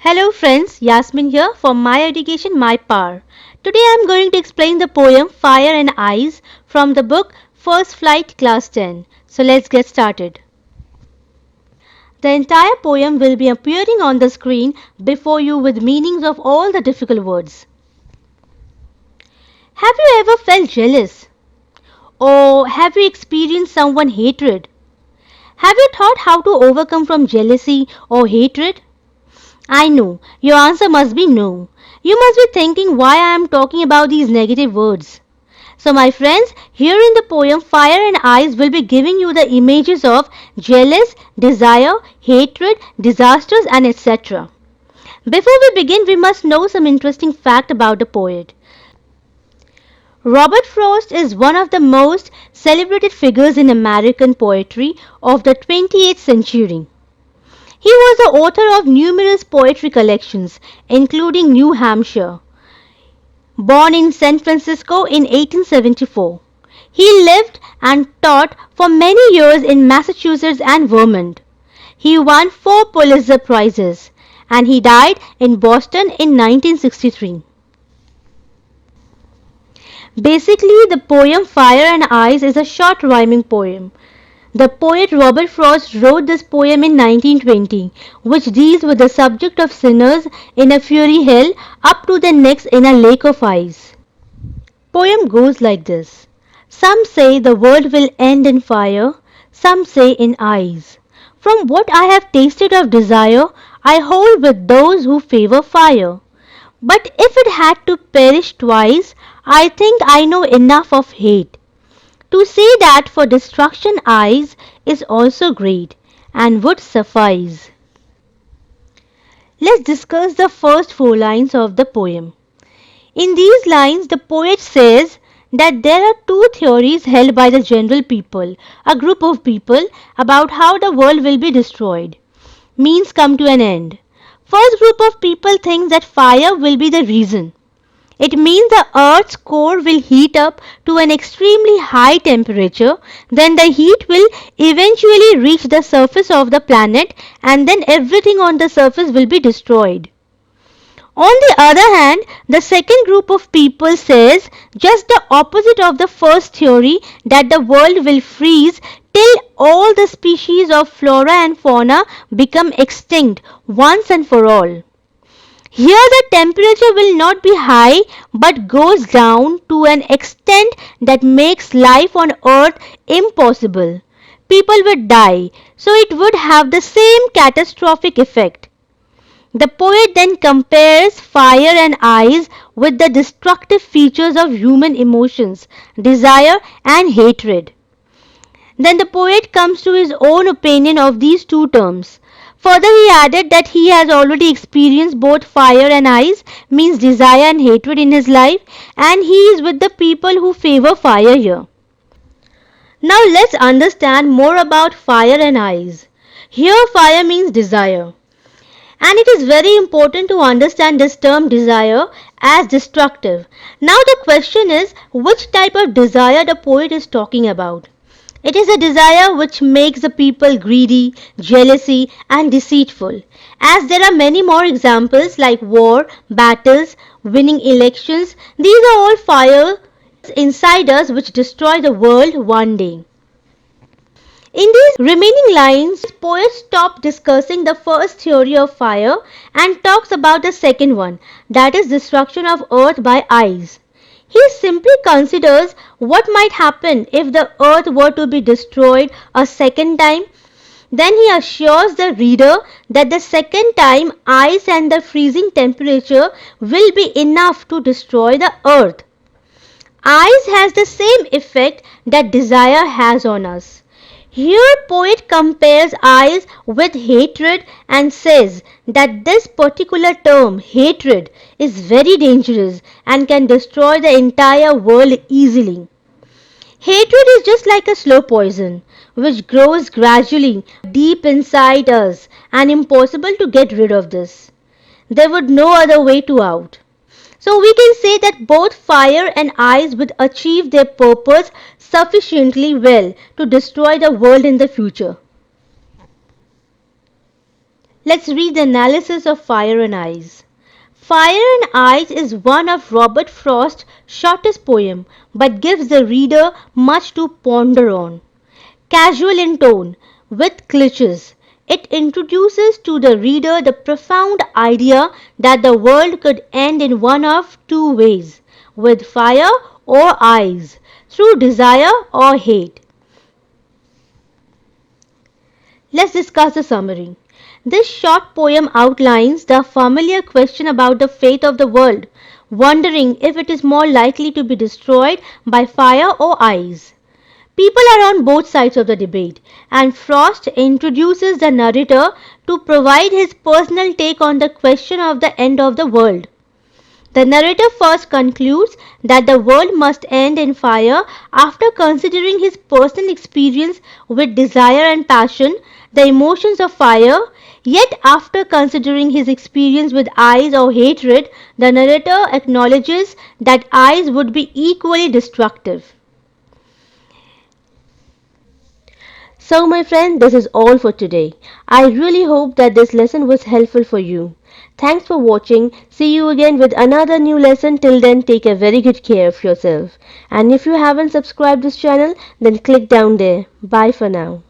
Hello friends, Yasmin here for My Education, My Power. Today I am going to explain the poem Fire and Ice from the book First Flight Class 10. So let's get started. The entire poem will be appearing on the screen before you with meanings of all the difficult words. Have you ever felt jealous? Or have you experienced someone hatred? Have you thought how to overcome from jealousy or hatred? I know, your answer must be no. You must be thinking why I am talking about these negative words. So my friends, here in the poem Fire and Ice will be giving you the images of jealous, desire, hatred, disasters and etc. Before we begin, we must know some interesting fact about the poet. Robert Frost is one of the most celebrated figures in American poetry of the 28th century. He was the author of numerous poetry collections, including New Hampshire. Born in San Francisco in 1874, he lived and taught for many years in Massachusetts and Vermont. He won 4 Pulitzer Prizes and he died in Boston in 1963. Basically, the poem Fire and Ice is a short rhyming poem. The poet Robert Frost wrote this poem in 1920, which deals with the subject of sinners in a fiery hell up to their necks in a lake of ice. Poem goes like this. Some say the world will end in fire, some say in ice. From what I have tasted of desire, I hold with those who favor fire. But if it had to perish twice, I think I know enough of hate to say that for destruction eyes is also great and would suffice. Let's discuss the first 4 lines of the poem. In these lines, the poet says that there are 2 theories held by the general people, a group of people, about how the world will be destroyed, means come to an end. First group of people thinks that fire will be the reason. It means the Earth's core will heat up to an extremely high temperature, then the heat will eventually reach the surface of the planet and then everything on the surface will be destroyed. On the other hand, the second group of people says just the opposite of the first theory, that the world will freeze till all the species of flora and fauna become extinct once and for all. Here the temperature will not be high but goes down to an extent that makes life on earth impossible. People would die, so it would have the same catastrophic effect. The poet then compares fire and ice with the destructive features of human emotions, desire and hatred. Then the poet comes to his own opinion of these 2 terms. Further, he added that he has already experienced both fire and ice, means desire and hatred in his life, and he is with the people who favor fire here. Now let's understand more about fire and ice. Here fire means desire. And it is very important to understand this term desire as destructive. Now the question is, which type of desire the poet is talking about? It is a desire which makes the people greedy, jealousy and deceitful. As there are many more examples like war, battles, winning elections, these are all fires inside us which destroy the world one day. In these remaining lines, poet stops discussing the first theory of fire and talks about the second one, that is destruction of earth by ice. He simply considers what might happen if the earth were to be destroyed a second time. Then he assures the reader that the second time ice and the freezing temperature will be enough to destroy the earth. Ice has the same effect that desire has on us. Here poet compares ice with hatred and says that this particular term, hatred, is very dangerous and can destroy the entire world easily. Hatred is just like a slow poison which grows gradually deep inside us and impossible to get rid of this. There would no other way to out. So we can say that both fire and ice would achieve their purpose sufficiently well to destroy the world in the future. Let's read the analysis of Fire and Ice. Fire and Ice is one of Robert Frost's shortest poems, but gives the reader much to ponder on. Casual in tone, with cliches, it introduces to the reader the profound idea that the world could end in one of two ways, with fire or ice, through desire or hate. Let's discuss the summary. This short poem outlines the familiar question about the fate of the world, wondering if it is more likely to be destroyed by fire or ice. People are on both sides of the debate, and Frost introduces the narrator to provide his personal take on the question of the end of the world. The narrator first concludes that the world must end in fire after considering his personal experience with desire and passion, the emotions of fire, yet after considering his experience with ice or hatred, the narrator acknowledges that ice would be equally destructive. So my friend, this is all for today. I really hope that this lesson was helpful for you. Thanks for watching. See you again with another new lesson. Till then, take a very good care of yourself. And if you haven't subscribed this channel, then click down there. Bye for now.